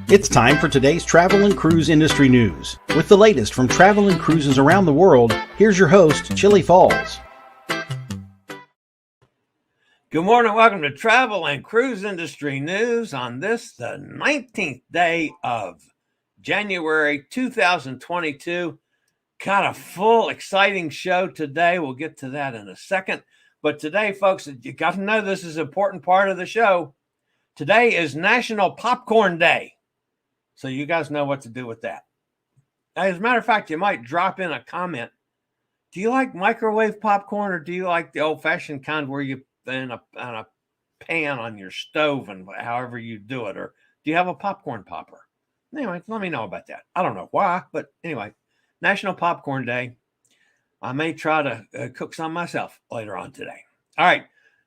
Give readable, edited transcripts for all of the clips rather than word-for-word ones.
It's time for today's travel and cruise industry news. With the latest from travel and cruises around the world, here's your host, Chillie Falls. Good morning. Welcome to Travel and Cruise Industry News on this, the 19th day of January 2022. Got a full, exciting show today. We'll get to that in a second. But today, folks, you got to know this is an important part of the show. Today is National Popcorn Day. So you guys know what to do with that. As a matter of fact, you might drop in a comment. Do you like microwave popcorn or do you like the old-fashioned kind where you in a pan on your stove and however you do it? Or do you have a popcorn popper? Anyway, let me know about that. I don't know why, but anyway, National Popcorn Day. I may try to cook some myself later on today. All right.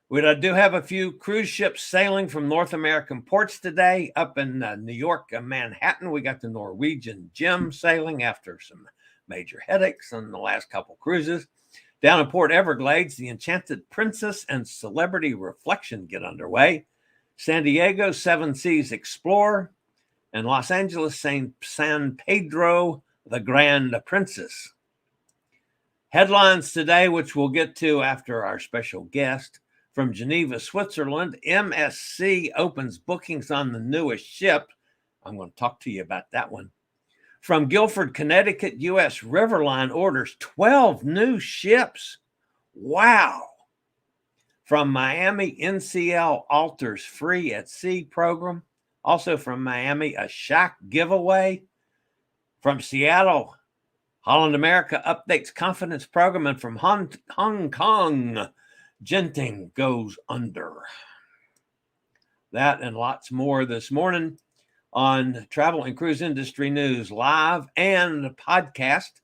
We do have a few cruise ships sailing from North American ports today. Up in New York and Manhattan, we got the Norwegian Gem sailing after some major headaches on the last couple cruises. Down in Port Everglades, the Enchanted Princess and Celebrity Reflection get underway. San Diego, Seven Seas Explorer. And Los Angeles, San Pedro, the Grand Princess. Headlines today, which we'll get to after our special guest. From Geneva, Switzerland, MSC opens bookings on the newest ship. I'm going to talk to you about that one. From Guilford, Connecticut, U.S. Riverline orders 12 new ships. Wow. From Miami, NCL alters free at sea program. Also from Miami, a Shaq giveaway. From Seattle, Holland America updates confidence program. And from Hong Kong, Genting goes under. That and lots more this morning on Travel and Cruise Industry News live and podcast.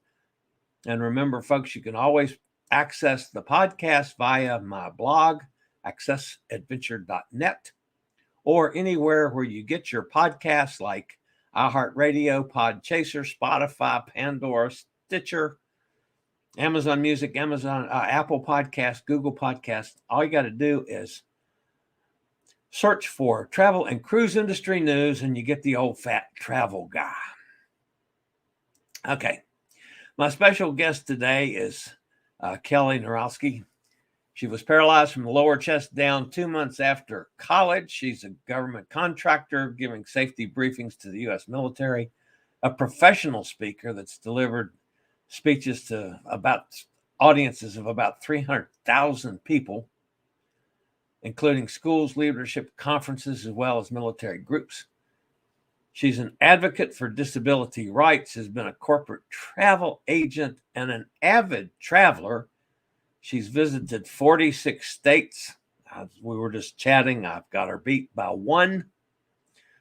And remember, folks, you can always access the podcast via my blog, accessadventure.net, or anywhere where you get your podcasts like iHeartRadio, Podchaser, Spotify, Pandora, Stitcher, Amazon Music, Apple Podcast, Google Podcast. All you got to do is search for Travel and Cruise Industry News and you get the old fat travel guy. Okay. My special guest today is Kelly Narowski. She was paralyzed from the lower chest down 2 months after college. She's a government contractor giving safety briefings to the U.S. military, a professional speaker that's delivered speeches to about audiences of about 300,000 people, including schools, leadership conferences, as well as military groups. She's an advocate for disability rights, has been a corporate travel agent and an avid traveler. She's visited 46 states. We were just chatting. I've got her beat by one.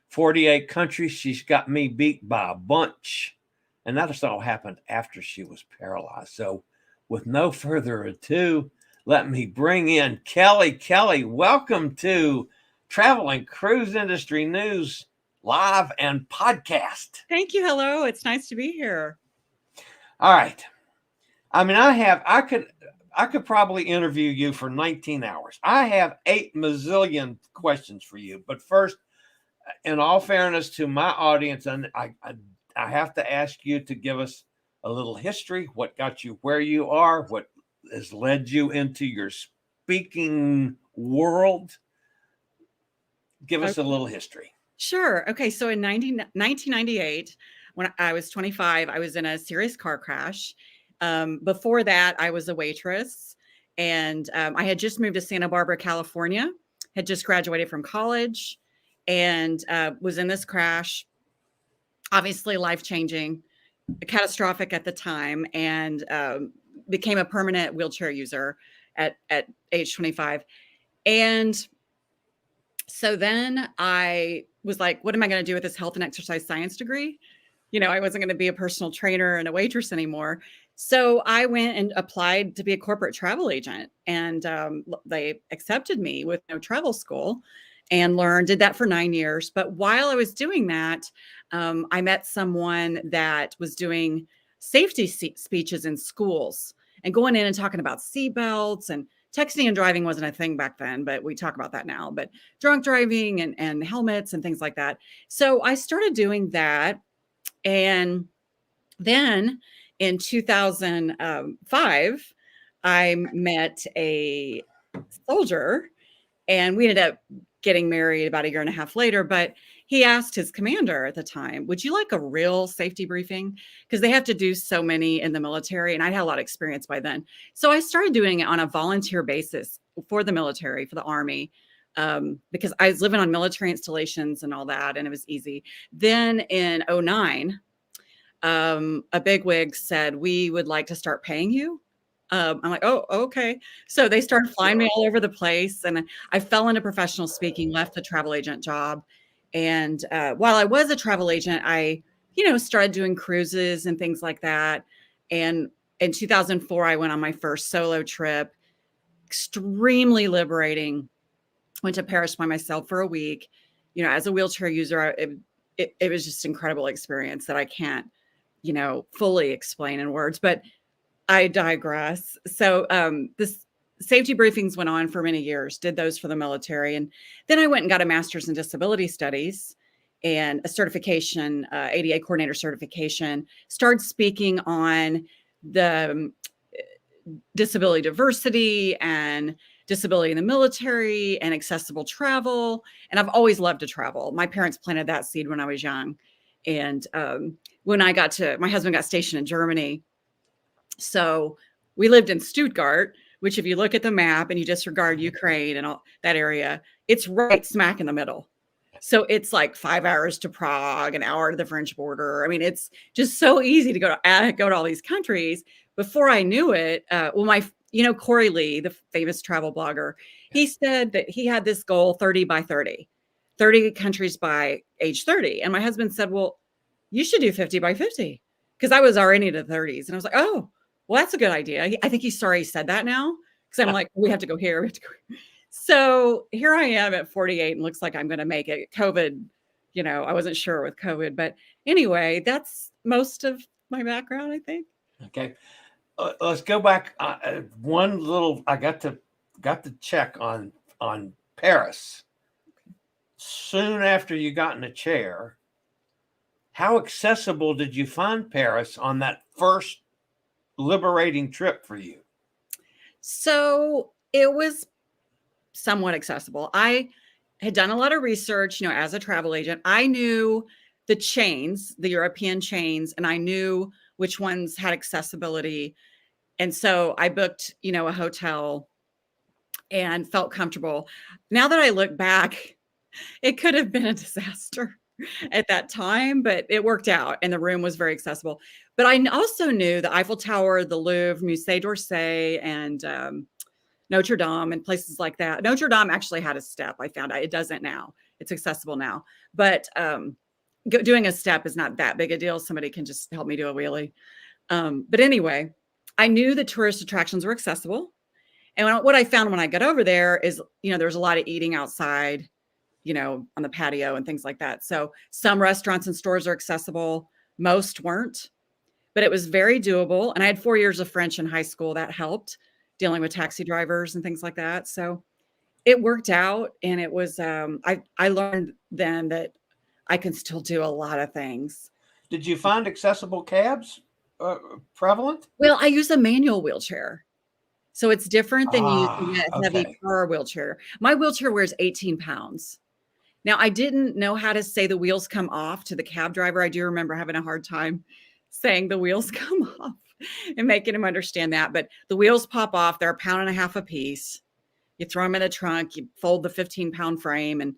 48 countries. She's got me beat by a bunch. And that just all happened after she was paralyzed. So with no further ado, let me bring in Kelly. Kelly, welcome to Travel and Cruise Industry News live and podcast. Thank you. Hello. It's nice to be here. All right. I mean, I could probably interview you for 19 hours. I have 8 mazillion questions for you. But first, in all fairness to my audience, and I have to ask you to give us a little history. What got you where you are? What has led you into your speaking world? Give us a little history. Sure. Okay. So in 1998, when I was 25, I was in a serious car crash. Before that, I was a waitress, and I had just moved to Santa Barbara, California, had just graduated from college, and was in this crash. Obviously life-changing, catastrophic at the time, and became a permanent wheelchair user at age 25. And so then I was like, what am I going to do with this health and exercise science degree? You know, I wasn't going to be a personal trainer and a waitress anymore. So I went and applied to be a corporate travel agent, and they accepted me with no travel school and did that for 9 years. But while I was doing that, I met someone that was doing safety speeches in schools and going in and talking about seatbelts and texting and driving wasn't a thing back then, but we talk about that now. But drunk driving and helmets and things like that. So I started doing that. And then in 2005, I met a soldier, and we ended up getting married about a year and a half later. But he asked his commander at the time, would you like a real safety briefing? Because they have to do so many in the military. And I had a lot of experience by then. So I started doing it on a volunteer basis for the military, for the Army, because I was living on military installations and all that, and it was easy. Then in 2009, a bigwig said, we would like to start paying you. I'm like, oh, okay. So they started flying me all over the place, and I fell into professional speaking, left the travel agent job. And while I was a travel agent, I, started doing cruises and things like that. And in 2004, I went on my first solo trip, extremely liberating. Went to Paris by myself for a week. As a wheelchair user, it was just an incredible experience that I can't, fully explain in words, but I digress. So this safety briefings went on for many years, did those for the military. And then I went and got a master's in disability studies and a certification, ADA coordinator certification, started speaking on the disability diversity and disability in the military and accessible travel. And I've always loved to travel. My parents planted that seed when I was young. And when my husband got stationed in Germany. So we lived in Stuttgart, which if you look at the map and you disregard Ukraine and all that area, it's right smack in the middle. So it's like 5 hours to Prague, an hour to the French border. I mean, it's just so easy to go to all these countries. Before I knew it, Corey Lee, the famous travel blogger, he said that he had this goal 30 by 30 countries by age 30. And my husband said, well, you should do 50 by 50, because I was already in the 30s. And I was like, oh, well, that's a good idea. I think he's sorry he said that now, because I'm like, we have to go here. So here I am at 48 and looks like I'm going to make it. COVID, I wasn't sure with COVID. But anyway, that's most of my background, I think. Okay. Let's go back. One little, I got to check on Paris. Soon after you got in a chair, how accessible did you find Paris on that first liberating trip for you? So it was somewhat accessible. I had done a lot of research, as a travel agent. I knew the chains, the European chains, and I knew which ones had accessibility. And so I booked, a hotel and felt comfortable. Now that I look back, it could have been a disaster at that time, but it worked out and the room was very accessible. But I also knew the Eiffel Tower, the Louvre, Musée d'Orsay, and Notre Dame and places like that. Notre Dame actually had a step. I found out it doesn't now. It's accessible now. But doing a step is not that big a deal. Somebody can just help me do a wheelie. But anyway, I knew the tourist attractions were accessible. And what I found when I got over there is, there's a lot of eating outside, on the patio and things like that. So some restaurants and stores are accessible. Most weren't, but it was very doable. And I had 4 years of French in high school. That helped dealing with taxi drivers and things like that. So it worked out. And it was, I learned then that I can still do a lot of things. Did you find accessible cabs prevalent? Well, I use a manual wheelchair. So it's different than using a heavy car wheelchair. My wheelchair wears 18 pounds. Now, I didn't know how to say the wheels come off to the cab driver. I do remember having a hard time saying the wheels come off and making him understand that. But the wheels pop off. They're 1.5 pounds a piece. You throw them in the trunk. You fold the 15-pound frame and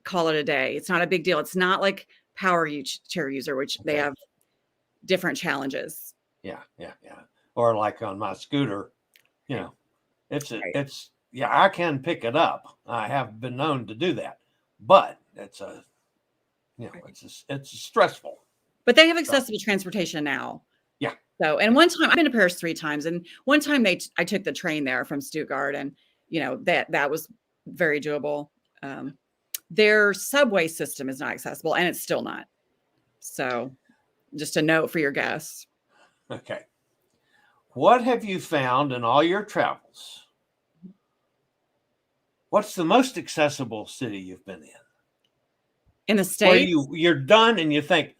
call it a day. It's not a big deal. It's not like power chair user, which they have different challenges. Yeah. Or like on my scooter, I can pick it up. I have been known to do that, but it's stressful. But they have accessible transportation now. Yeah. So, and one time I've been to Paris 3 times, and one time I took the train there from Stuttgart, and that was very doable. Their subway system is not accessible, and it's still not. So, just a note for your guests. Okay. What have you found in all your travels What's the most accessible city you've been In the where States, you're done and you think,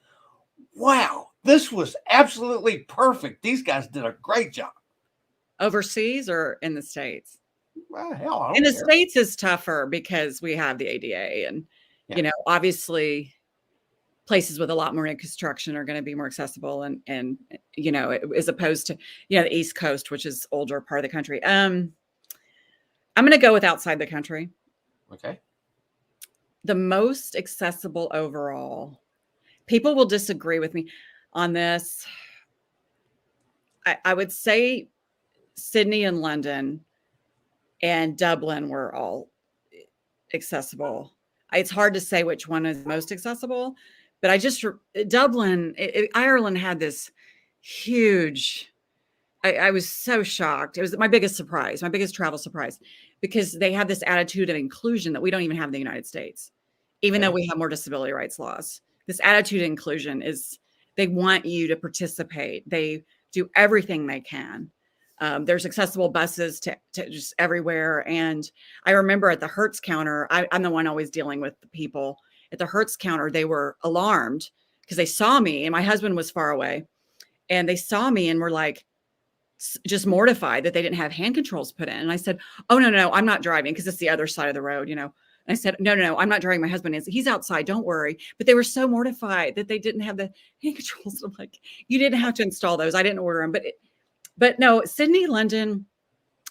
wow, this was absolutely perfect. These guys did a great job. overseas, or in the States? Well, hell, I In don't the care. States is tougher because we have the ADA, and Yeah. obviously places with a lot more new construction are going to be more accessible, and as opposed to the East Coast, which is older part of the country. I'm going to go with outside the country. Okay. The most accessible overall. People will disagree with me on this. I would say Sydney and London and Dublin were all accessible. It's hard to say which one is most accessible, but Dublin, Ireland had this huge. I was so shocked. It was my biggest surprise, my biggest travel surprise, because they have this attitude of inclusion that we don't even have in the United States, even though we have more disability rights laws. This attitude of inclusion is they want you to participate. They do everything they can. There's accessible buses to just everywhere. And I remember at the Hertz counter, I'm the one always dealing with the people at the Hertz counter. They were alarmed because they saw me, and my husband was far away, and they saw me and were like, just mortified that they didn't have hand controls put in. And I said, oh, no, I'm not driving, because it's the other side of the road, And I said, no, I'm not driving. My husband is. He's outside. Don't worry. But they were so mortified that they didn't have the hand controls. I'm like, you didn't have to install those. I didn't order them. But no, Sydney, London,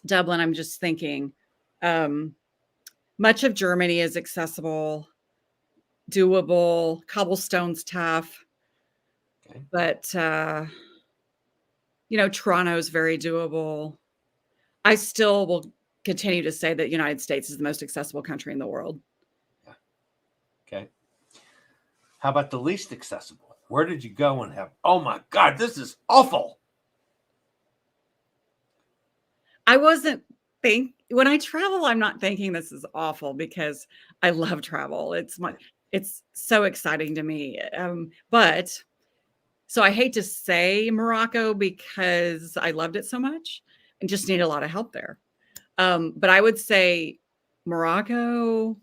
Dublin, I'm just thinking, much of Germany is accessible, doable. Cobblestone's tough. Okay. But, Toronto's very doable. I still will continue to say that the United States is the most accessible country in the world. Yeah. Okay. How about the least accessible? Where did you go and have, oh my God, this is awful? I wasn't when I travel, I'm not thinking this is awful, because I love travel. It's so exciting to me. But so I hate to say Morocco, because I loved it so much and just need a lot of help there. But I would say Morocco,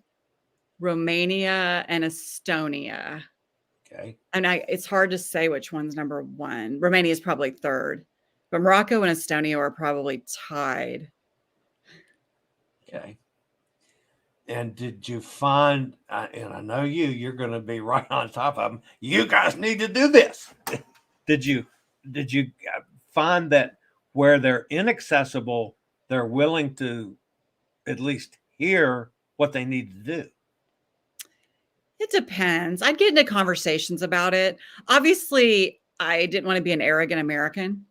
Romania, and Estonia. Okay. And it's hard to say which one's number one. Romania is probably third, but Morocco and Estonia are probably tied. Okay. And did you find, and I know you're going to be right on top of them, you guys need to do this. Did you find that where they're inaccessible, they're willing to at least hear what they need to do? It depends. I'd get into conversations about it. Obviously, I didn't want to be an arrogant American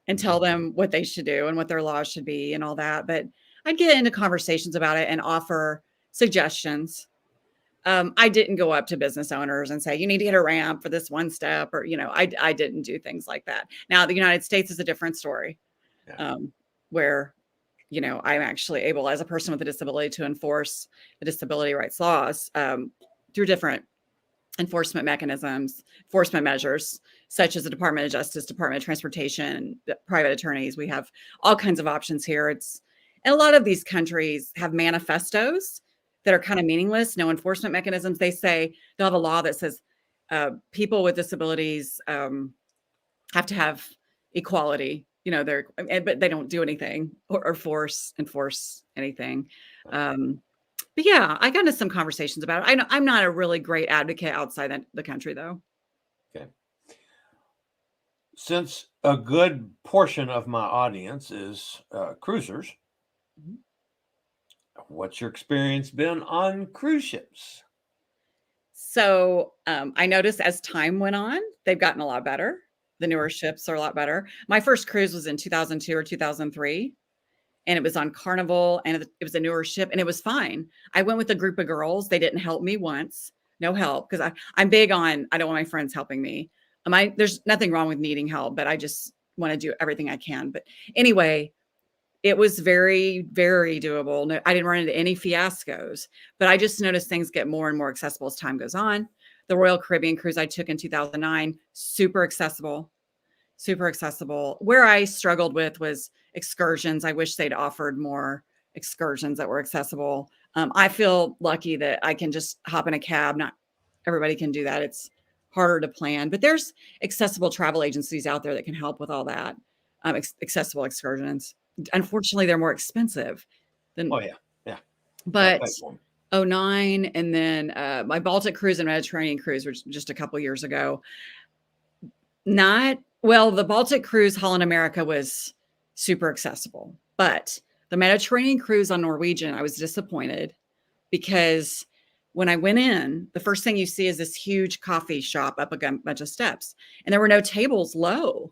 and tell them what they should do and what their laws should be and all that. But I'd get into conversations about it and offer suggestions. I didn't go up to business owners and say, you need to get a ramp for this one step, or, I didn't do things like that. Now, the United States is a different story, where, I'm actually able, as a person with a disability, to enforce the disability rights laws through different enforcement mechanisms, enforcement measures, such as the Department of Justice, Department of Transportation, private attorneys. We have all kinds of options here. And a lot of these countries have manifestos that are kind of meaningless, no enforcement mechanisms. They say they'll have a law that says people with disabilities have to have equality, but they don't do anything or enforce anything. But yeah, I got into some conversations about it. I'm not a really great advocate outside the country, though. Okay. Since a good portion of my audience is cruisers, what's your experience been on cruise ships? So I noticed as time went on, they've gotten a lot better. The newer ships are a lot better. My first cruise was in 2002 or 2003. And it was on Carnival, and it was a newer ship, and it was fine. I went with a group of girls. They didn't help me once. No help, because I'm big on, I don't want my friends helping me. There's nothing wrong with needing help, but I just want to do everything I can. But anyway, it was very, very doable. No, I didn't run into any fiascos, but I just noticed things get more and more accessible as time goes on. The Royal Caribbean cruise I took in 2009, super accessible. Where I struggled with was excursions. I wish they'd offered more excursions that were accessible. I feel lucky that I can just hop in a cab. Not everybody can do that. It's harder to plan, but there's accessible travel agencies out there that can help with all that. Accessible excursions. Unfortunately, they're more expensive than. Oh yeah, yeah. But '09, and then my Baltic cruise and Mediterranean cruise, which just a couple years ago. The Baltic cruise, Holland America, was super accessible, but the Mediterranean cruise on Norwegian, I was disappointed because when I went in, the first thing you see is this huge coffee shop up a bunch of steps, and there were no tables lower,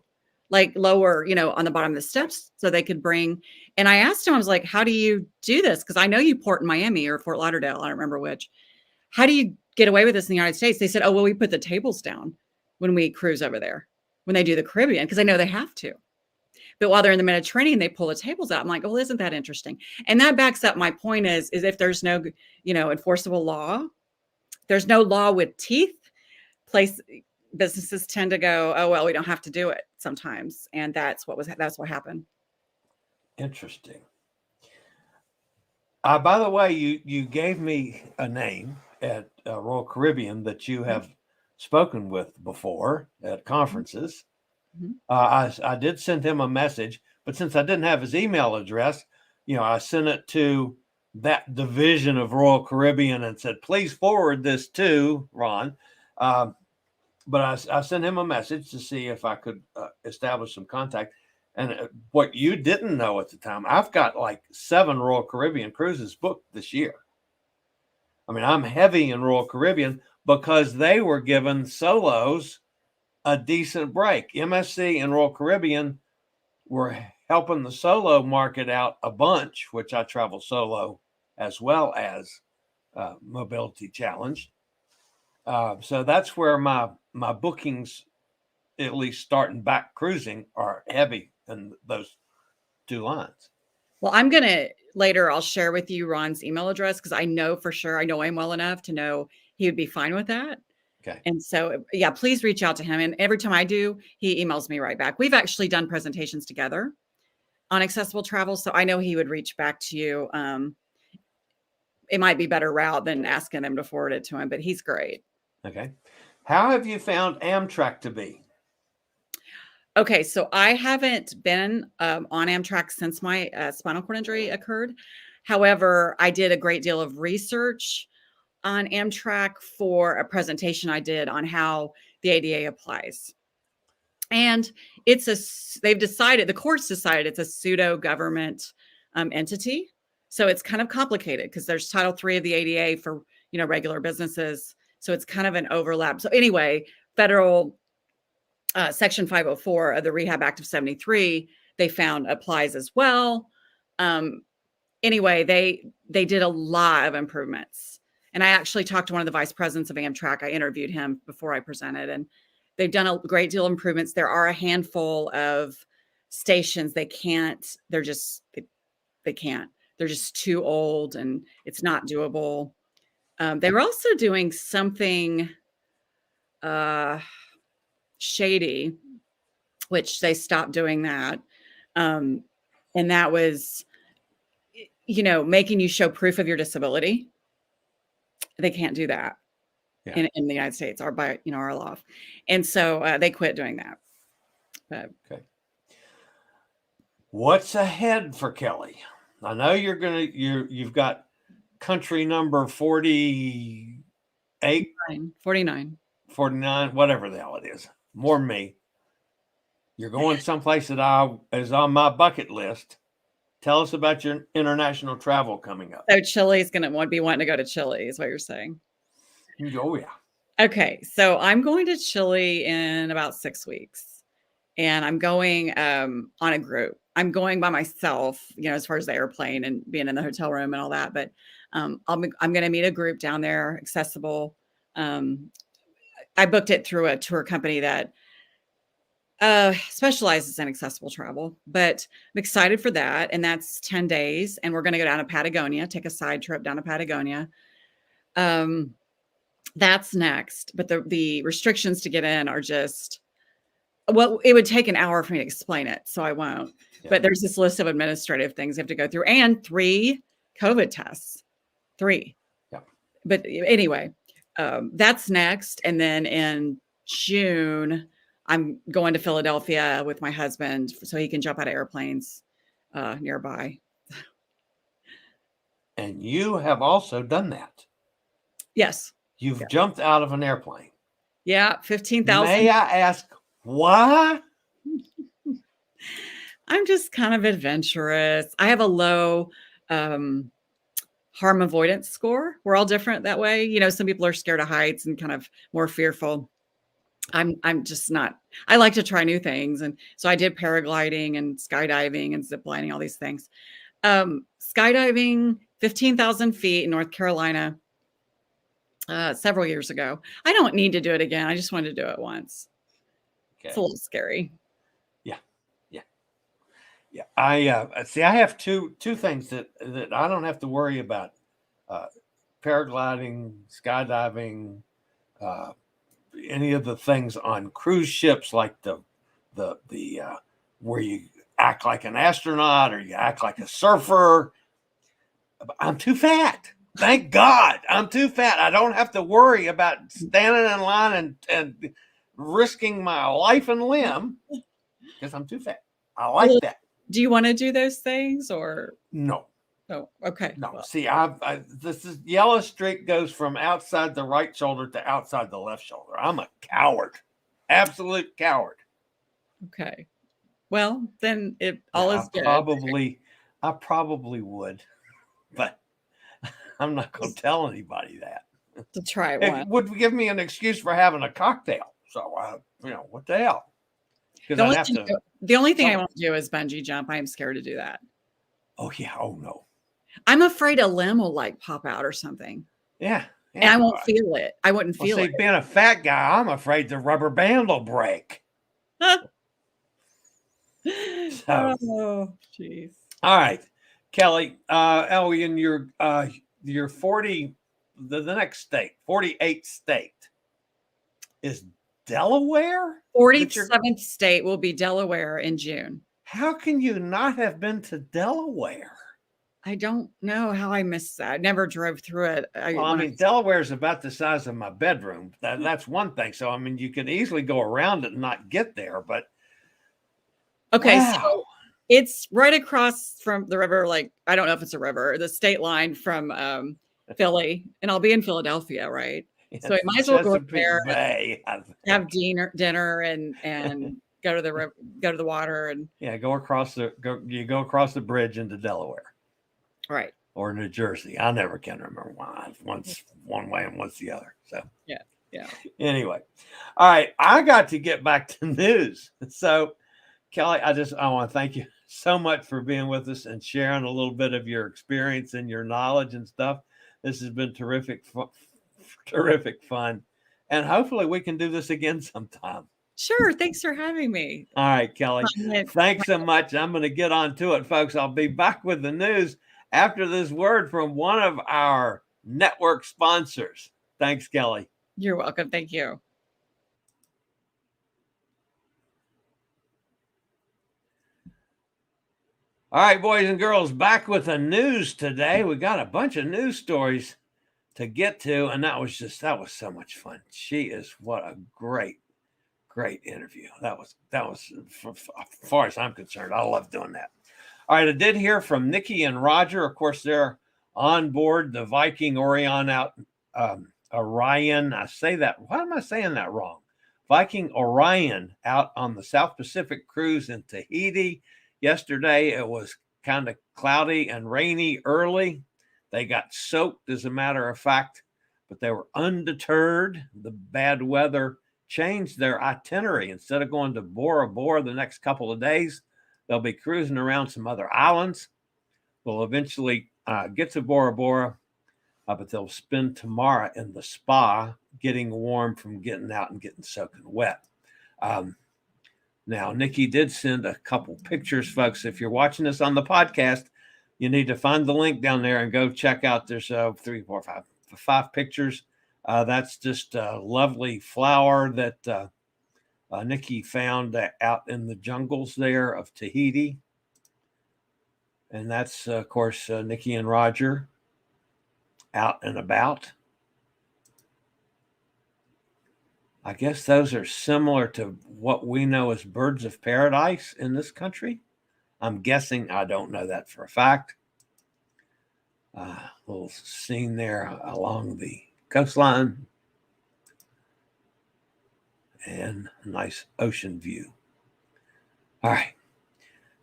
on the bottom of the steps, so they could bring. And I asked him, I was like, "How do you do this?" Because I know you port in Miami or Fort Lauderdale, I don't remember which. How do you get away with this in the United States? They said, "Oh, well, we put the tables down when we cruise over there, when they do the Caribbean, because I know they have to. But while they're in the Mediterranean, they pull the tables out." I'm like, "Well, isn't that interesting?" And that backs up my point is if there's no, enforceable law, there's no law with teeth, businesses tend to go, "Oh, well, we don't have to do it sometimes." And that's what happened. Interesting. By the way, you gave me a name at Royal Caribbean that you have spoken with before at conferences. Mm-hmm. I did send him a message, but since I didn't have his email address, I sent it to that division of Royal Caribbean and said, "Please forward this to Ron." But I sent him a message to see if I could establish some contact. And what you didn't know at the time, I've got like 7 Royal Caribbean cruises booked this year. I mean, I'm heavy in Royal Caribbean because they were giving solos a decent break. MSC and Royal Caribbean were helping the solo market out a bunch, which I travel solo as well as mobility challenged. So that's where my bookings, at least starting back cruising, are heavy in those 2 lines. Well, later I'll share with you Ron's email address because I know for sure, I know him well enough to know he would be fine with that. Okay. And so, yeah, please reach out to him. And every time I do, he emails me right back. We've actually done presentations together on accessible travel. So I know he would reach back to you. It might be better route than asking him to forward it to him, but he's great. Okay. How have you found Amtrak to be? Okay, so I haven't been on Amtrak since my spinal cord injury occurred. However, I did a great deal of research on Amtrak for a presentation I did on how the ADA applies. And the courts decided it's a pseudo government entity. So it's kind of complicated because there's Title III of the ADA for, regular businesses. So it's kind of an overlap. So anyway, federal Section 504 of the Rehab Act of 73, they found applies as well. Anyway, they did a lot of improvements. And I actually talked to one of the vice presidents of Amtrak. I interviewed him before I presented, and they've done a great deal of improvements. There are a handful of stations they can't. They're just too old, and it's not doable. They were also doing something shady, which they stopped doing that. And that was, making you show proof of your disability. They can't do that in the United States or by, our law. And so they quit doing that. But, okay. What's ahead for Kelly? I know you've got country number 48, 49, whatever the hell it is. More than me. You're going someplace that is on my bucket list. Tell us about your international travel coming up. So Chillie's going to be wanting to go to Chillie, is what you're saying. Oh, yeah. Okay. So I'm going to Chillie in about 6 weeks. And I'm going on a group. I'm going by myself, as far as the airplane and being in the hotel room and all that. But I'm going to meet a group down there, accessible. I booked it through a tour company that specializes in accessible travel, but I'm excited for that. And that's 10 days. And we're going to go down to Patagonia, take a side trip down to Patagonia. That's next. But the restrictions to get in are just, well, it would take an hour for me to explain it, so I won't. Yeah. But there's this list of administrative things you have to go through and 3 COVID tests. 3. Yeah. But anyway, that's next. And then in June, I'm going to Philadelphia with my husband so he can jump out of airplanes nearby. And you have also done that. Yes. You've jumped out of an airplane. Yeah, 15,000. May I ask why? I'm just kind of adventurous. I have a low harm avoidance score. We're all different that way. You know, some people are scared of heights and kind of more fearful. I'm just not. I like to try new things. And so I did paragliding and skydiving and zip lining, all these things. Skydiving, 15,000 feet in North Carolina several years ago. I don't need to do it again. I just wanted to do it once. Okay. It's a little scary. Yeah. I see. I have two things that I don't have to worry about: paragliding, skydiving, any of the things on cruise ships, like the where you act like an astronaut or you act like a surfer. I'm too fat. Thank God, I'm too fat. I don't have to worry about standing in line and risking my life and limb because I'm too fat. I like that. Do you want to do those things or no? Oh, okay. No. Well. See, this is yellow streak goes from outside the right shoulder to outside the left shoulder. I'm a coward, absolute coward. Okay. Well, then all is good. I probably would, but I'm not going to tell anybody that. To try one. It would give me an excuse for having a cocktail. So, what the hell? The only thing I won't do is bungee jump. I am scared to do that. Oh, yeah. Oh, no. I'm afraid a limb will like pop out or something. Yeah. And I won't feel it. I wouldn't feel it. Being a fat guy, I'm afraid the rubber band will break. Oh, jeez. All right, Kelly. In your 40, the next state, 48th state is Delaware? 47th state will be Delaware in June. How can you not have been to Delaware? I don't know how I missed that. I never drove through it. Delaware is about the size of my bedroom. That's one thing. So, you could easily go around it and not get there. But okay, wow. So it's right across from the river. Like, I don't know if it's a river, the state line from Philly, and I'll be in Philadelphia, right? Yes, so I might as well go up there, have dinner, and go to the water, and go across the bridge into Delaware, right? Or New Jersey. I never can remember once one way and once the other. So yeah. Anyway, all right, I got to get back to news. So, Kelly, I want to thank you so much for being with us and sharing a little bit of your experience and your knowledge and stuff. This has been terrific fun. And hopefully we can do this again sometime. Sure. Thanks for having me. All right, Kelly. Thanks so much. I'm going to get on to it, folks. I'll be back with the news after this word from one of our network sponsors. Thanks, Kelly. You're welcome. Thank you. All right, boys and girls, back with the news today. We got a bunch of news stories to get to, and that was so much fun. What a great interview. That was as far as I'm concerned, I love doing that. All right, I did hear from Nikki and Roger. Of course, they're on board the Viking Orion Orion. I say that. Why am I saying that wrong? Viking Orion out on the South Pacific cruise in Tahiti. Yesterday, it was kind of cloudy and rainy early. They got soaked, as a matter of fact, but they were undeterred. The bad weather changed their itinerary. Instead of going to Bora Bora the next couple of days, they'll be cruising around some other islands. We'll eventually get to Bora Bora, but they'll spend tomorrow in the spa getting warm from getting out and getting soaking wet. Now, Nikki did send a couple pictures, folks. If you're watching this on the podcast, you need to find the link down there and go check out. There's 5 pictures. That's just a lovely flower that Nikki found out in the jungles there of Tahiti. And that's, of course, Nikki and Roger out and about. I guess those are similar to what we know as birds of paradise in this country. I'm guessing. I don't know that for a fact. Little scene there along the coastline and a nice ocean view. All right.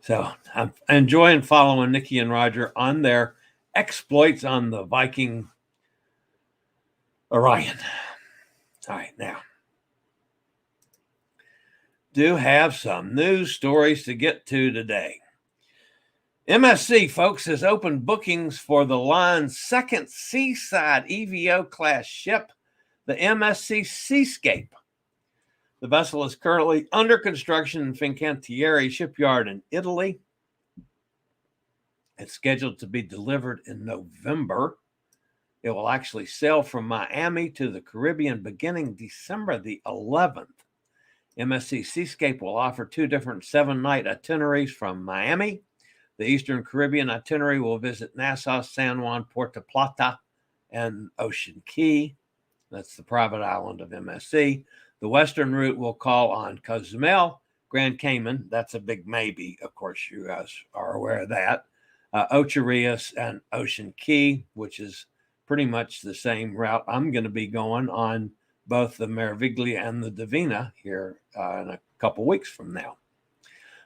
So I'm enjoying following Nikki and Roger on their exploits on the Viking Orion. All right, now do have some news stories to get to today. MSC, folks, has opened bookings for the line's second seaside EVO class ship, the MSC Seascape. The vessel is currently under construction in Fincantieri shipyard in Italy. It's scheduled to be delivered in November. It will actually sail from Miami to the Caribbean beginning December the 11th. MSC Seascape will offer 2 different 7-night itineraries from Miami. The Eastern Caribbean itinerary will visit Nassau, San Juan, Puerto Plata, and Ocean Key. That's the private island of MSC. The Western route will call on Cozumel, Grand Cayman. That's a big maybe. Of course, you guys are aware of that. Ocho Rios and Ocean Key, which is pretty much the same route I'm going to be going on both the Meraviglia and the Divina here in a couple weeks from now.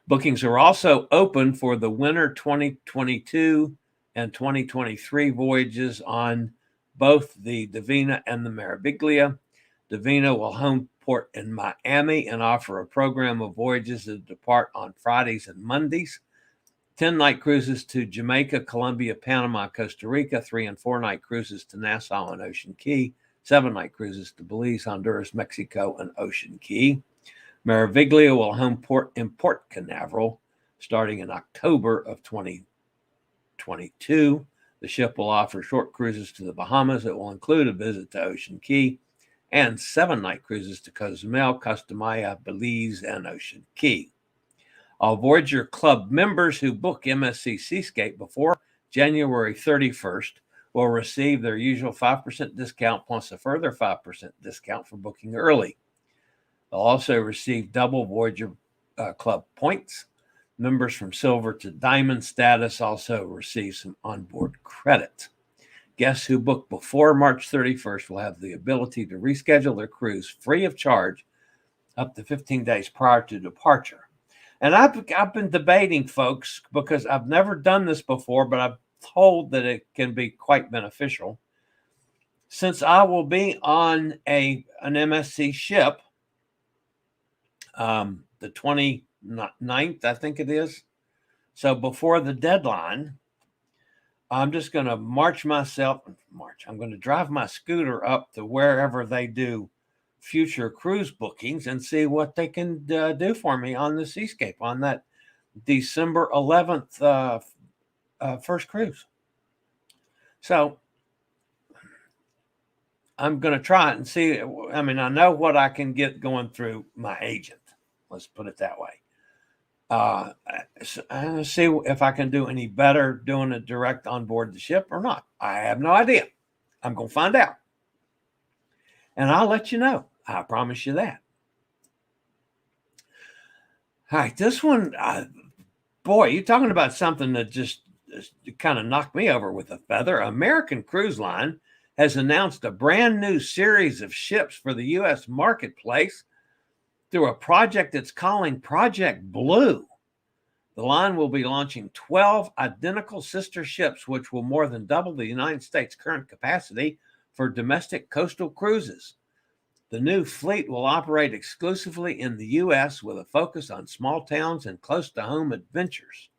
Bookings are also open for the winter 2022 and 2023 voyages on both the Divina and the Meraviglia. Divina will home port in Miami and offer a program of voyages that depart on Fridays and Mondays. 10-night cruises to Jamaica, Colombia, Panama, Costa Rica, 3 and 4-night cruises to Nassau and Ocean Key, 7-night cruises to Belize, Honduras, Mexico, and Ocean Key. Meraviglia will home port in Port Canaveral starting in October of 2022. The ship will offer short cruises to the Bahamas that will include a visit to Ocean Key and 7-night cruises to Cozumel, Costa Maya, Belize, and Ocean Key. All Voyager Club members who book MSC Seascape before January 31st will receive their usual 5% discount plus a further 5% discount for booking early. They'll also receive double Voyager Club points. Members from silver to diamond status also receive some onboard credit. Guests who book before March 31st will have the ability to reschedule their cruise free of charge up to 15 days prior to departure. And I've been debating, folks, because I've never done this before, but I've told that it can be quite beneficial. Since I will be on an MSC ship, the 29th, I think it is. So before the deadline, I'm just going to I'm going to drive my scooter up to wherever they do future cruise bookings and see what they can do for me on the Seascape on that December 11th first cruise. So I'm going to try it and see. I mean, I know what I can get going through my agent. Let's put it that way. And see if I can do any better doing it direct on board the ship or not. I have no idea. I'm going to find out. And I'll let you know. I promise you that. All right, this one, boy, you're talking about something that just kind of knocked me over with a feather. American Cruise Line has announced a brand new series of ships for the U.S. marketplace through a project it's calling Project Blue. The line will be launching 12 identical sister ships, which will more than double the United States' current capacity for domestic coastal cruises. The new fleet will operate exclusively in the U.S. with a focus on small towns and close-to-home adventures.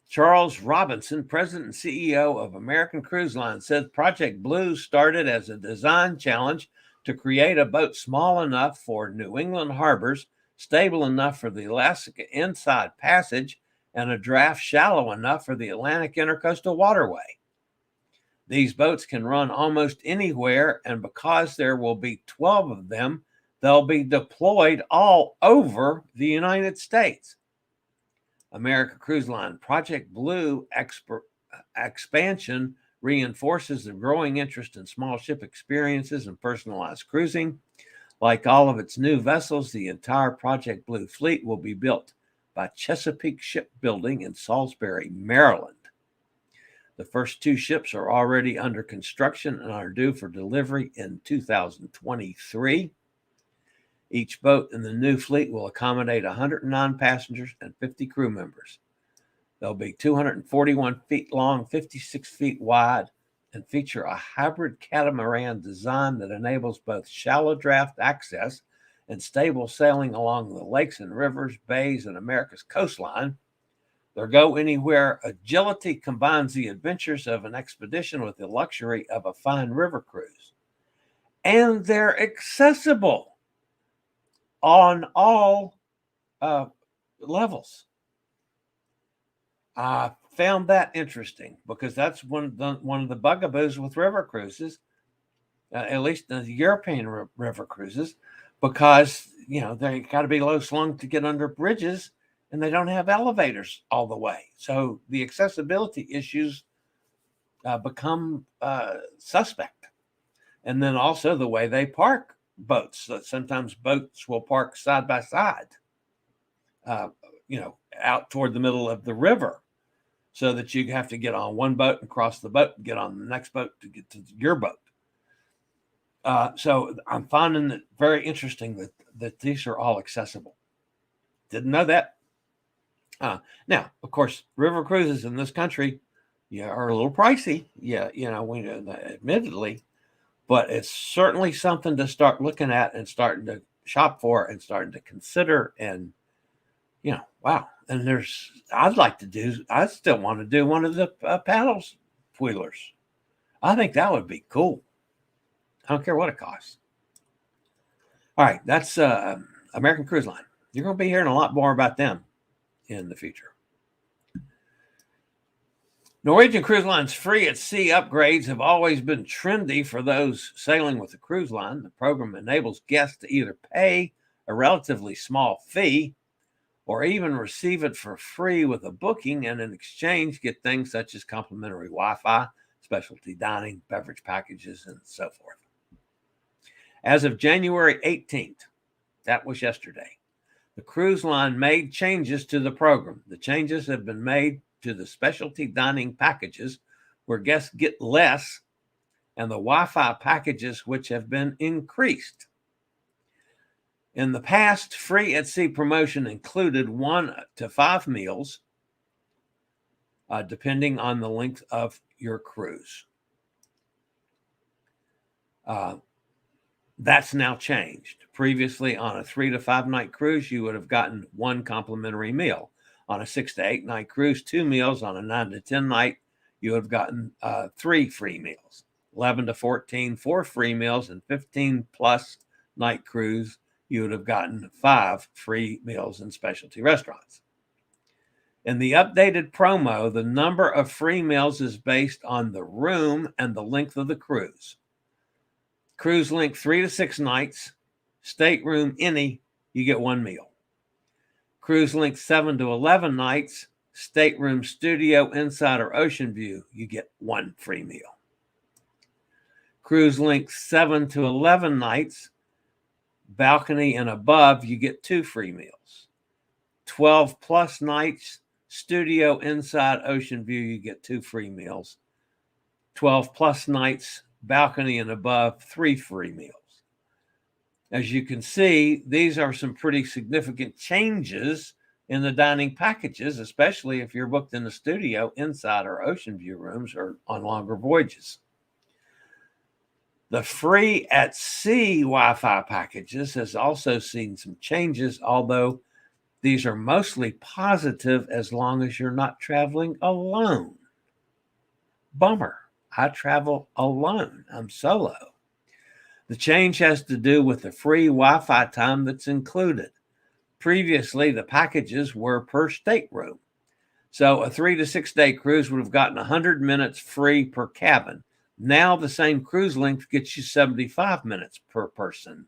Charles Robinson, president and CEO of American Cruise Line, said Project Blue started as a design challenge to create a boat small enough for New England harbors, stable enough for the Alaska Inside Passage, and a draft shallow enough for the Atlantic Intercoastal Waterway. These boats can run almost anywhere, and because there will be 12 of them, they'll be deployed all over the United States. American Cruise Line Project Blue expansion reinforces the growing interest in small ship experiences and personalized cruising. Like all of its new vessels, the entire Project Blue fleet will be built by Chesapeake Shipbuilding in Salisbury, Maryland. The first 2 ships are already under construction and are due for delivery in 2023. Each boat in the new fleet will accommodate 109 passengers and 50 crew members. They'll be 241 feet long, 56 feet wide, and feature a hybrid catamaran design that enables both shallow draft access and stable sailing along the lakes and rivers, bays, and America's coastline. Their go-anywhere agility combines the adventures of an expedition with the luxury of a fine river cruise. And they're accessible on all levels. I found that interesting because that's one of the bugaboos with river cruises, at least the European river cruises, because they got to be low slung to get under bridges, and they don't have elevators all the way. So the accessibility issues become suspect. And then also the way they park boats. So sometimes boats will park side by side, out toward the middle of the river, so that you have to get on one boat and cross the boat and get on the next boat to get to your boat. So I'm finding it very interesting that these are all accessible. Didn't know that. Now, of course, river cruises in this country are a little pricey. Admittedly, but it's certainly something to start looking at and starting to shop for and starting to consider. And, wow. And I still want to do one of the paddles wheelers. I think that would be cool. I don't care what it costs. All right. That's American Cruise Line. You're going to be hearing a lot more about them in the future. Norwegian Cruise Line's free at sea upgrades have always been trendy for those sailing with the cruise line. The program enables guests to either pay a relatively small fee or even receive it for free with a booking, and in exchange get things such as complimentary Wi-Fi, specialty dining, beverage packages, and so forth. As of January 18th, that was yesterday, the cruise line made changes to the program. The changes have been made to the specialty dining packages, where guests get less, and the Wi-Fi packages, which have been increased. In the past, free at sea promotion included 1 to 5 meals, depending on the length of your cruise. That's now changed. Previously, on a 3 to 5 night cruise, you would have gotten 1 complimentary meal. On a 6 to 8 night cruise, 2 meals. On a 9 to 10 night, you would have gotten 3 free meals. 11 to 14, 4 free meals, and 15 plus night cruise, you would have gotten 5 free meals in specialty restaurants. In the updated promo, the number of free meals is based on the room and the length of the cruise. Cruise length 3 to 6 nights, stateroom any, you get 1 meal. Cruise length 7 to 11 nights, stateroom studio, inside, or ocean view, you get 1 free meal. Cruise length 7 to 11 nights, balcony and above, you get 2 free meals. 12 plus nights, studio, inside, ocean view, you get 2 free meals. 12 plus nights, balcony and above, 3 free meals. As you can see, these are some pretty significant changes in the dining packages, especially if you're booked in the studio, inside, or ocean view rooms, or on longer voyages. The free at sea Wi-Fi packages has also seen some changes, although these are mostly positive as long as you're not traveling alone. Bummer. I travel alone. I'm solo. The change has to do with the free Wi-Fi time that's included. Previously, the packages were per stateroom. So a 3 to 6 day cruise would have gotten 100 minutes free per cabin. Now the same cruise length gets you 75 minutes per person.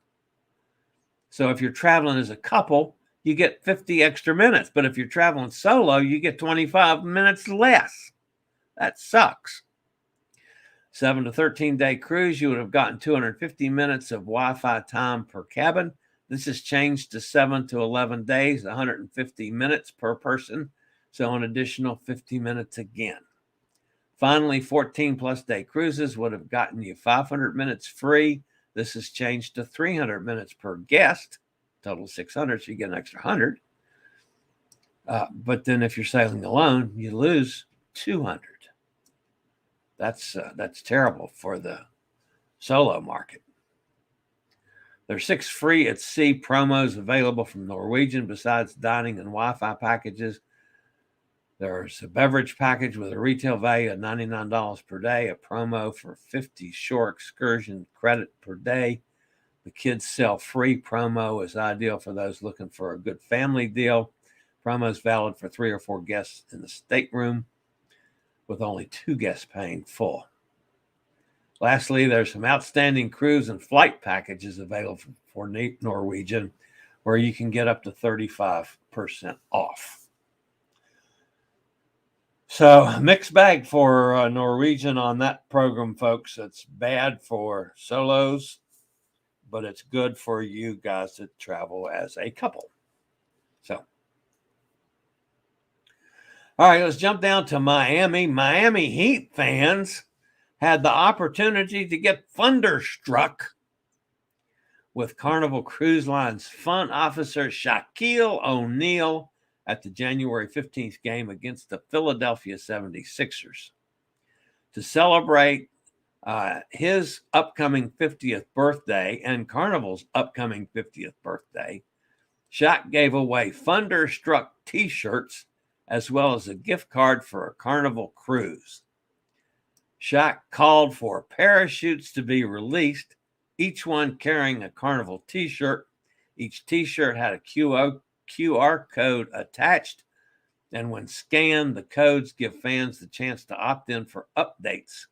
So if you're traveling as a couple, you get 50 extra minutes. But if you're traveling solo, you get 25 minutes less. That sucks. 7 to 13-day cruise, you would have gotten 250 minutes of Wi-Fi time per cabin. This has changed to 7 to 11 days, 150 minutes per person, so an additional 50 minutes again. Finally, 14-plus day cruises would have gotten you 500 minutes free. This has changed to 300 minutes per guest, total 600, so you get an extra 100. But then if you're sailing alone, you lose 200. That's terrible for the solo market. There are 6 free at sea promos available from Norwegian besides dining and Wi-Fi packages. There's a beverage package with a retail value of $99 per day, a promo for 50 shore excursion credit per day. The kids sell free promo is ideal for those looking for a good family deal. Promo is valid for 3 or 4 guests in the stateroom, with only 2 guests paying full. Lastly, there's some outstanding cruise and flight packages available for Norwegian, where you can get up to 35% off. So, mixed bag for Norwegian on that program, folks. It's bad for solos, but it's good for you guys that travel as a couple. So, all right, let's jump down to Miami. Miami Heat fans had the opportunity to get thunderstruck with Carnival Cruise Line's fun officer Shaquille O'Neal at the January 15th game against the Philadelphia 76ers. To celebrate his upcoming 50th birthday and Carnival's upcoming 50th birthday, Shaq gave away Thunderstruck t-shirts as well as a gift card for a Carnival cruise. Shaq called for parachutes to be released, each one carrying a Carnival t-shirt. Each t-shirt had a QR code attached, and when scanned, the codes give fans the chance to opt in for updates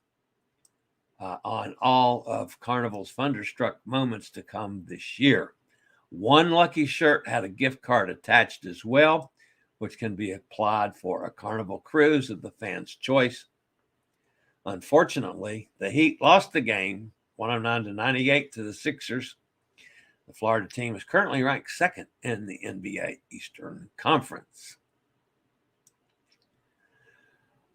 on all of Carnival's Thunderstruck moments to come this year. One lucky shirt had a gift card attached as well, which can be applied for a Carnival cruise of the fan's choice. Unfortunately, the Heat lost the game 109-98 to the Sixers. The Florida team is currently ranked 2nd in the NBA Eastern Conference.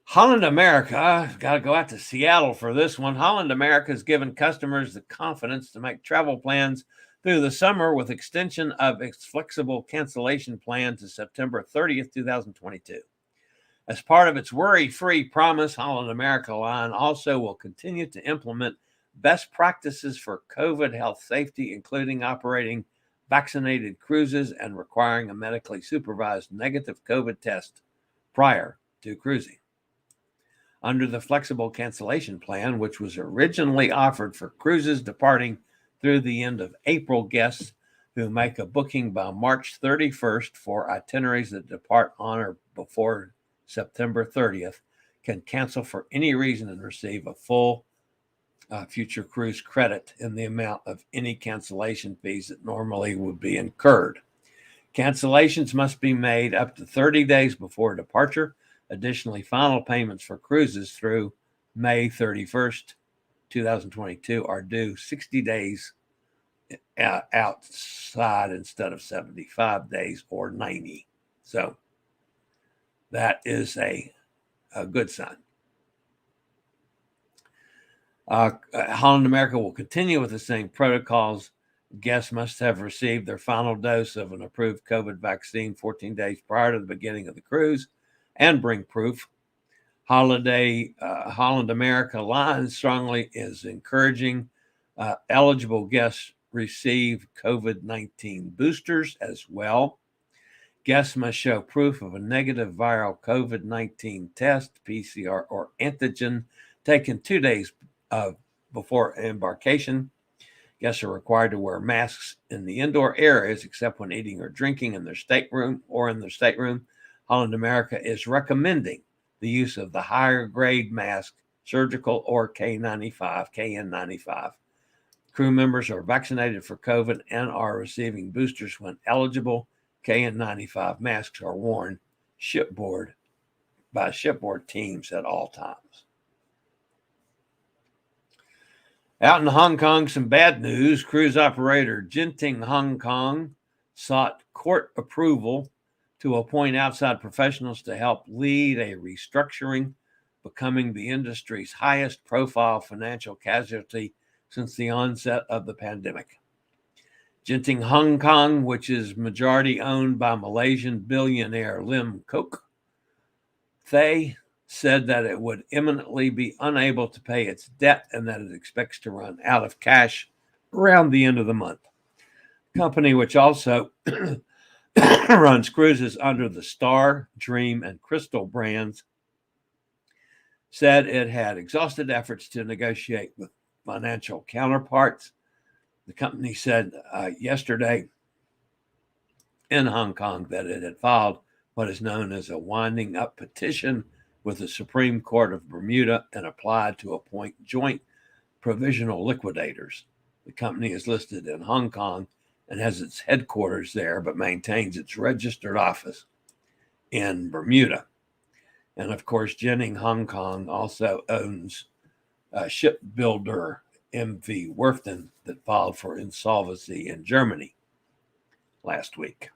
Holland America, got to go out to Seattle for this one. Holland America has given customers the confidence to make travel plans through the summer with extension of its flexible cancellation plan to September 30th, 2022. As part of its worry-free promise, Holland America line also will continue to implement best practices for COVID health safety, including operating vaccinated cruises and requiring a medically supervised negative COVID test prior to cruising. Under the flexible cancellation plan, which was originally offered for cruises departing through the end of April, guests who make a booking by March 31st for itineraries that depart on or before September 30th can cancel for any reason and receive a full future cruise credit in the amount of any cancellation fees that normally would be incurred. Cancellations must be made up to 30 days before departure. Additionally, final payments for cruises through May 31st, 2022 are due 60 days outside instead of 75 days or 90. So that is a good sign. Holland America will continue with the same protocols. Guests must have received their final dose of an approved COVID vaccine 14 days prior to the beginning of the cruise and bring proof. Holland America line strongly is encouraging eligible guests receive COVID-19 boosters as well. Guests must show proof of a negative viral COVID-19 test, PCR, or antigen taken 2 days before embarkation. Guests are required to wear masks in the indoor areas except when eating or drinking in their stateroom. Holland America is recommending the use of the higher grade mask, surgical or KN95. Crew members are vaccinated for COVID and are receiving boosters when eligible. KN95 masks are worn by shipboard teams at all times. Out in Hong Kong, some bad news. Cruise operator Genting Hong Kong sought court approval to appoint outside professionals to help lead a restructuring, becoming the industry's highest profile financial casualty since the onset of the pandemic. Genting Hong Kong, which is majority owned by Malaysian billionaire Lim Kok Thay, said that it would imminently be unable to pay its debt and that it expects to run out of cash around the end of the month. The company, which also runs cruises under the Star, Dream, and Crystal brands, said it had exhausted efforts to negotiate with financial counterparts. The company said yesterday in Hong Kong that it had filed what is known as a winding up petition with the Supreme Court of Bermuda and applied to appoint joint provisional liquidators. The company is listed in Hong Kong and has its headquarters there, but maintains its registered office in Bermuda. And of course, Genting Hong Kong also owns shipbuilder MV Werften that filed for insolvency in Germany last week.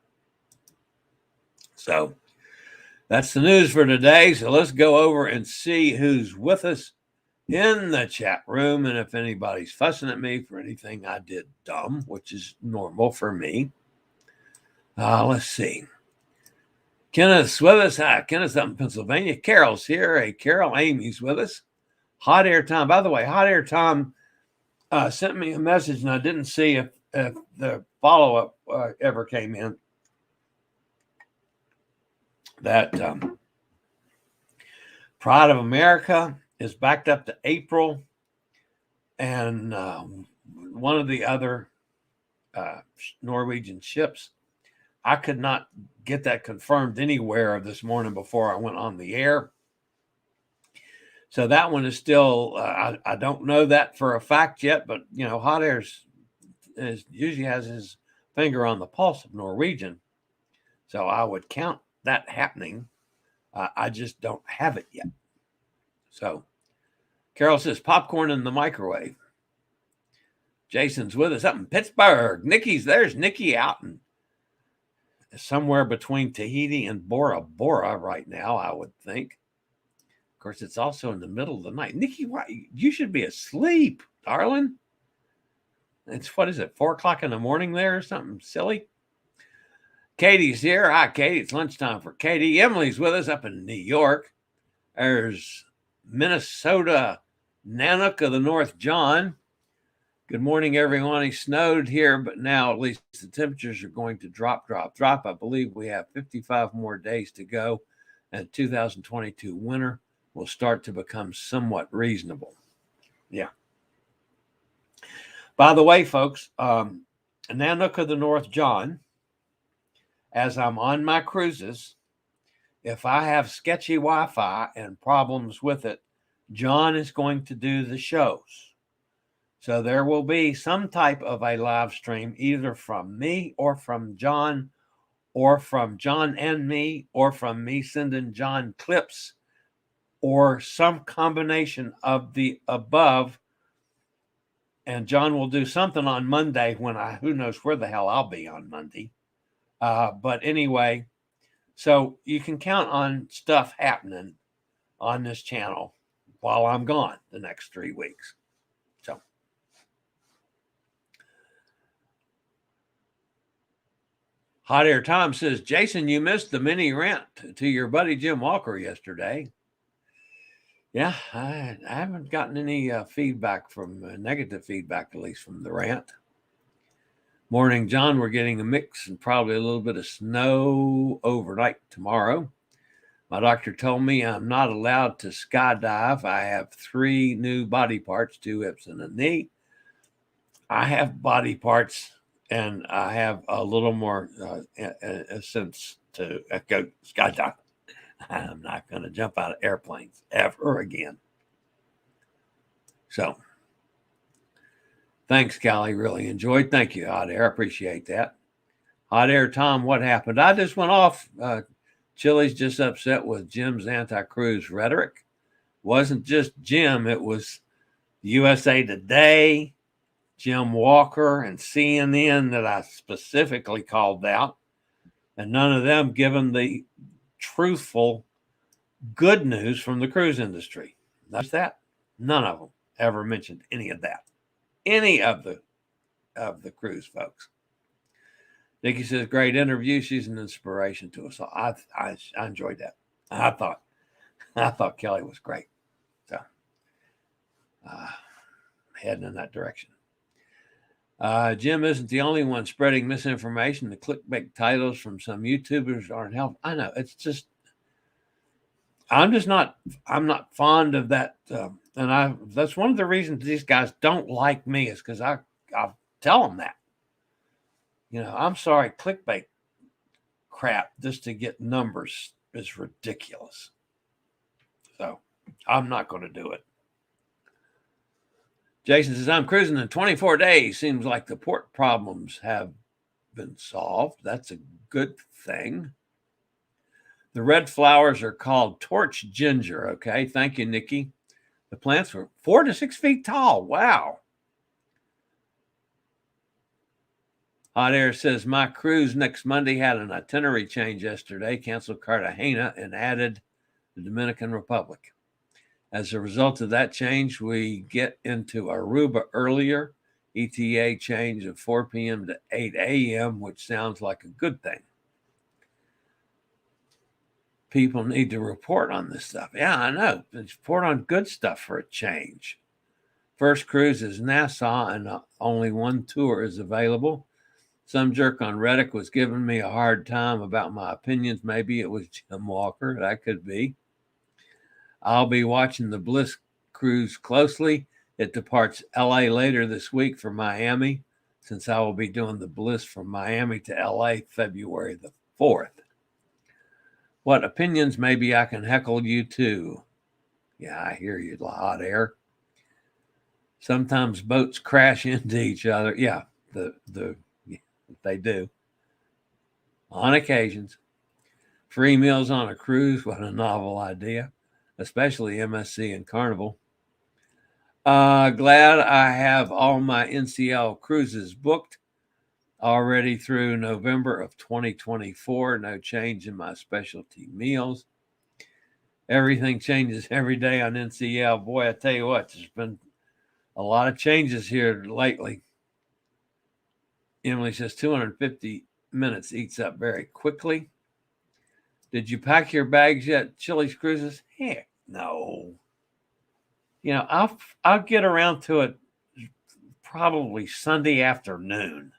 So that's the news for today. So let's go over and see who's with us in the chat room. And if anybody's fussing at me for anything I did dumb, which is normal for me. Let's see. Kenneth's with us. Hi, Kenneth's up in Pennsylvania. Carol's here. Hey, Carol. Amy's with us. Hot Air Tom. By the way, Hot Air Tom sent me a message, and I didn't see if the follow-up ever came in. That Pride of America is backed up to April, and one of the other Norwegian ships, I could not get that confirmed anywhere this morning before I went on the air. So that one is still, I don't know that for a fact yet, but, you know, Hot Air usually has his finger on the pulse of Norwegian. So I would count that happening. I just don't have it yet. So Carol says popcorn in the microwave. Jason's with us up in Pittsburgh. There's Nikki out in somewhere between Tahiti and Bora Bora right now, I would think. Of course, it's also in the middle of the night. Nikki, why, you should be asleep, darling. It's, 4 o'clock in the morning there or something silly? Katie's here. Hi, Katie. It's lunchtime for Katie. Emily's with us up in New York. There's Minnesota, Nanook of the North, John. Good morning, everyone. It snowed here, but now at least the temperatures are going to drop. I believe we have 55 more days to go, and 2022 winter will start to become somewhat reasonable. Yeah. By the way, folks, Nanook of the North, John, as I'm on my cruises, if I have sketchy Wi-Fi and problems with it, John is going to do the shows. So there will be some type of a live stream, either from me or from John, or from John and me, or from me sending John clips, or some combination of the above. And John will do something on Monday when who knows where the hell I'll be on Monday. But anyway, so you can count on stuff happening on this channel while I'm gone the next 3 weeks. So Hot Air Tom says, Jason, you missed the mini rant to your buddy Jim Walker yesterday. Yeah, I haven't gotten any feedback negative feedback, at least from the rant. Morning, John. We're getting a mix and probably a little bit of snow overnight tomorrow. My doctor told me I'm not allowed to skydive. I have 3 new body parts, 2 hips and a knee. I have body parts, and I have a little more sense to go skydive. I'm not going to jump out of airplanes ever again. So, thanks, Callie. Really enjoyed. Thank you, Hot Air. I appreciate that. Hot Air Tom, what happened? I just went off. Chillie's just upset with Jim's anti-cruise rhetoric. Wasn't just Jim. It was USA Today, Jim Walker, and CNN that I specifically called out, and none of them given the truthful good news from the cruise industry. That's that. None of them ever mentioned any of that. Any of the cruise folks. Nikki says, great interview. She's an inspiration to us. So I enjoyed that. I thought Kelly was great. So heading in that direction. Jim isn't the only one spreading misinformation. The clickbait titles from some YouTubers aren't helpful. I know, it's just, I'm not fond of that. And that's one of the reasons these guys don't like me, is because I tell them that. I'm sorry, clickbait crap just to get numbers is ridiculous. So I'm not going to do it. Jason says, I'm cruising in 24 days. Seems like the port problems have been solved. That's a good thing. The red flowers are called torch ginger. Okay. Thank you, Nikki. The plants were 4 to 6 feet tall. Wow. Hot Air says, my cruise next Monday had an itinerary change yesterday, canceled Cartagena and added the Dominican Republic. As a result of that change, we get into Aruba earlier, ETA change of 4 p.m. to 8 a.m., which sounds like a good thing. People need to report on this stuff. Yeah, I know. Report on good stuff for a change. First cruise is Nassau, and only one tour is available. Some jerk on Reddit was giving me a hard time about my opinions. Maybe it was Jim Walker. That could be. I'll be watching the Bliss cruise closely. It departs LA later this week for Miami, since I will be doing the Bliss from Miami to LA February the 4th. What opinions? Maybe I can heckle you too. Yeah, I hear you, Hot Air. Sometimes boats crash into each other. Yeah, they do. On occasions. Free meals on a cruise. What a novel idea. Especially MSC and Carnival. Glad I have all my NCL cruises booked already through November of 2024. No change in my specialty meals. Everything changes every day on NCL. Boy, I tell you what, there's been a lot of changes here lately. Emily says 250 minutes eats up very quickly. Did you pack your bags yet? Chillie's Cruises? Heck, no. I'll get around to it probably Sunday afternoon,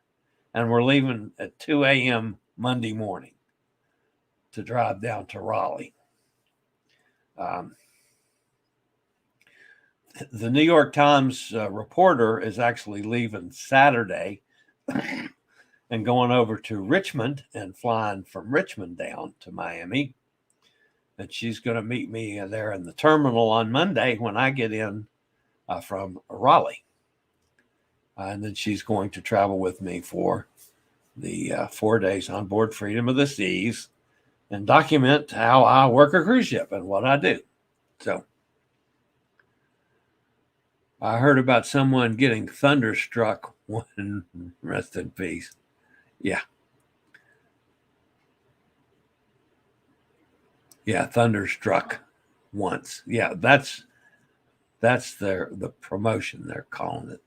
and we're leaving at 2 a.m. Monday morning to drive down to Raleigh. The New York Times reporter is actually leaving Saturday and going over to Richmond and flying from Richmond down to Miami. And she's going to meet me there in the terminal on Monday when I get in from Raleigh. And then she's going to travel with me for the 4 days on board Freedom of the Seas and document how I work a cruise ship and what I do. So I heard about someone getting thunderstruck. One, rest in peace. Yeah. Yeah, thunderstruck once. Yeah, that's the promotion they're calling it.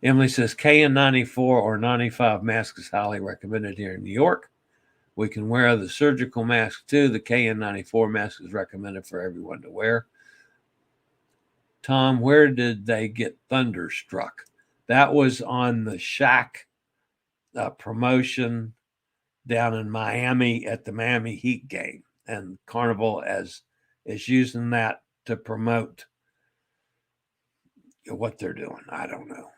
Emily says KN94 or 95 mask is highly recommended here in New York. We can wear the surgical mask too. The KN94 mask is recommended for everyone to wear. Tom, where did they get thunderstruck? That was on the Shaq promotion down in Miami at the Miami Heat game. And Carnival is using that to promote what they're doing. I don't know.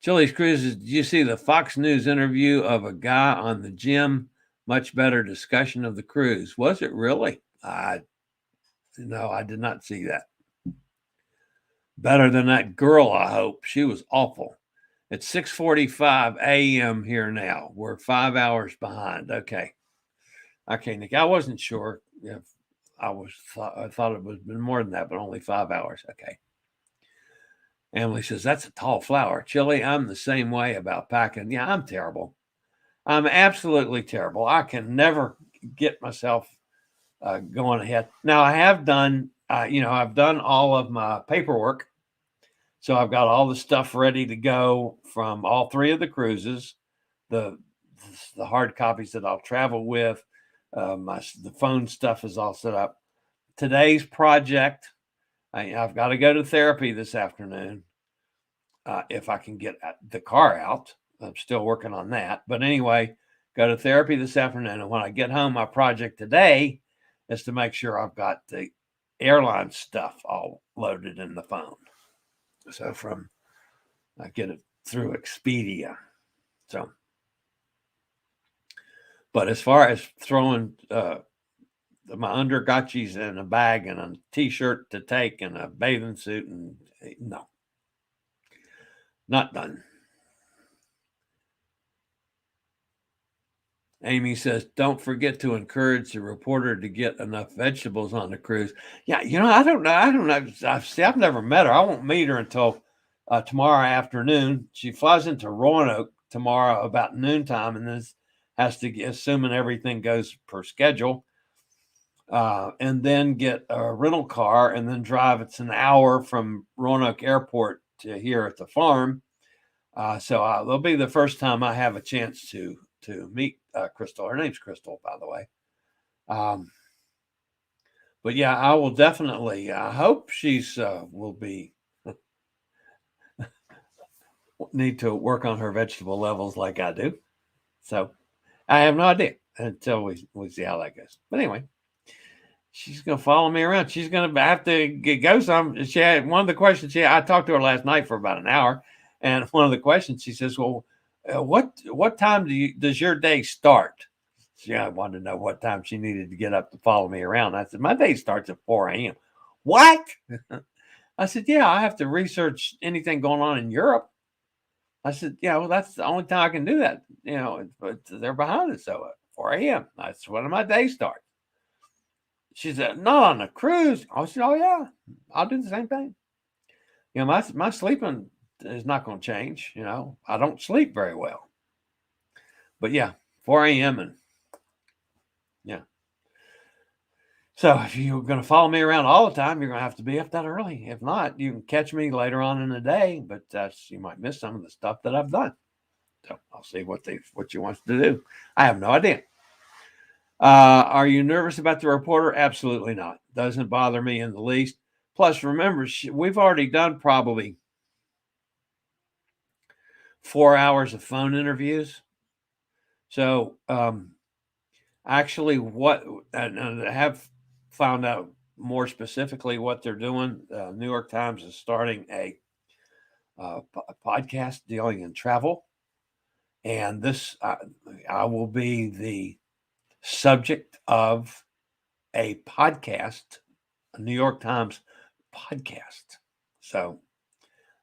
Chillie's Cruises, did you see the Fox News interview of a guy on the gym? Much better discussion of the cruise. Was it really? No, I did not see that. Better than that girl, I hope. She was awful. It's 6:45 a.m. here now. We're 5 hours behind. Okay, Nikki. I wasn't sure if I thought it was been more than that, but only 5 hours. Okay. Emily says, that's a tall flower. Chillie, I'm the same way about packing. Yeah, I'm terrible. I'm absolutely terrible. I can never get myself going ahead. Now, I have done, I've done all of my paperwork. So I've got all the stuff ready to go from all three of the cruises, the hard copies that I'll travel with. The phone stuff is all set up. Today's project, I've got to go to therapy this afternoon if I can get the car out. I'm still working on that. But anyway, go to therapy this afternoon. And when I get home, my project today is to make sure I've got the airline stuff all loaded in the phone. So I get it through Expedia. So, but as far as throwing my undergotchis in a bag and a t-shirt to take and a bathing suit, and no, not done. Amy says, don't forget to encourage the reporter to get enough vegetables on the cruise. Yeah, I don't know. I've never met her. I won't meet her until tomorrow afternoon. She flies into Roanoke tomorrow about noontime, and then has to get, assuming everything goes per schedule, and then get a rental car and then drive. It's an hour from Roanoke Airport to here at the farm. So it'll be the first time I have a chance to meet Crystal. Her name's Crystal, by the way. But yeah, I will definitely, I hope she's will be need to work on her vegetable levels like I do. So I have no idea until we see how that goes. But anyway, she's going to follow me around. She's going to have to go some. She had one of the questions. I talked to her last night for about an hour. And one of the questions, she says, well, what time does your day start? She wanted to know what time she needed to get up to follow me around. I said, my day starts at 4 a.m. What? I said, yeah, I have to research anything going on in Europe. I said, yeah, well, that's the only time I can do that. But they're behind us. So at 4 a.m., that's when my day starts. She said, not on a cruise. I said, oh, yeah, I'll do the same thing. My sleeping is not going to change. I don't sleep very well. But yeah, 4 a.m. and yeah. So if you're going to follow me around all the time, you're going to have to be up that early. If not, you can catch me later on in the day, but you might miss some of the stuff that I've done. So I'll see what she wants to do. I have no idea. Are you nervous about the reporter? Absolutely not. Doesn't bother me in the least. Plus, remember, we've already done probably 4 hours of phone interviews. So actually what and I have found out more specifically what they're doing. New York Times is starting a podcast dealing in travel. And this, I will be the subject of a podcast, a New York Times podcast. So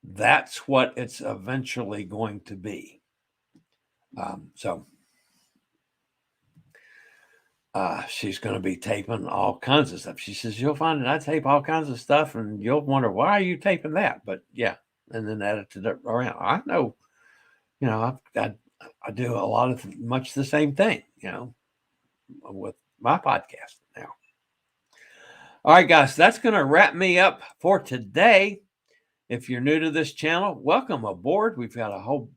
that's what it's eventually going to be. She's going to be taping all kinds of stuff. She says, you'll find that I tape all kinds of stuff and you'll wonder, why are you taping that? But yeah, and then edited it around. I know, I do a lot of much the same thing, with my podcast now. All right, guys, that's going to wrap me up for today. If you're new to this channel, welcome aboard. We've got a whole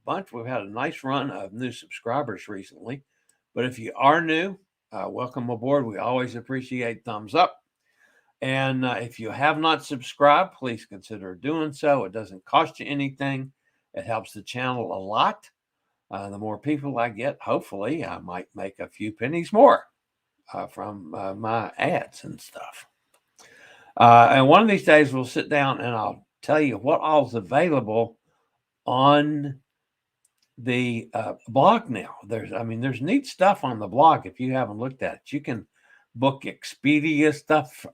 bunch. We've had a nice run of new subscribers recently. But if you are new, welcome aboard. We always appreciate thumbs up. And if you have not subscribed, please consider doing so. It doesn't cost you anything. It helps the channel a lot. The more people I get, hopefully, I might make a few pennies more from my ads and stuff. And one of these days, we'll sit down and I'll tell you what all's available on the blog now. There's neat stuff on the blog if you haven't looked at it. You can book Expedia stuff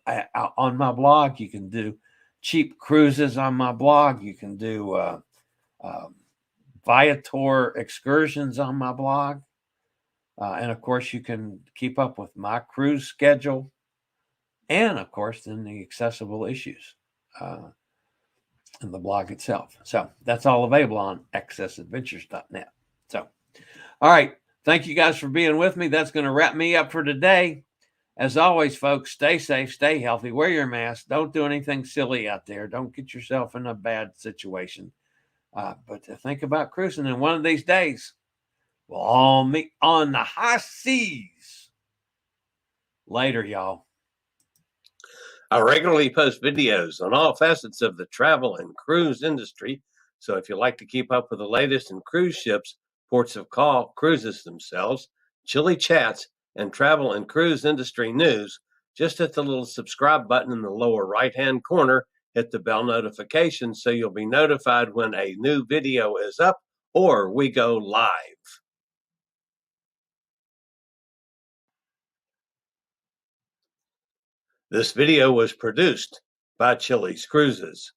on my blog. You can do cheap cruises on my blog. You can do Viator excursions on my blog. And of course, you can keep up with my cruise schedule. And of course, then the accessible issues. and the blog itself. So that's all available on accessadventures.net. So, all right. Thank you guys for being with me. That's going to wrap me up for today. As always, folks, stay safe, stay healthy, wear your mask. Don't do anything silly out there. Don't get yourself in a bad situation. But think about cruising, and one of these days, we'll all meet on the high seas. Later, y'all. I regularly post videos on all facets of the travel and cruise industry. So if you like to keep up with the latest in cruise ships, ports of call, cruises themselves, Chillie chats, and travel and cruise industry news, just hit the little subscribe button in the lower right-hand corner, hit the bell notification so you'll be notified when a new video is up or we go live. This video was produced by Chillie's Cruises.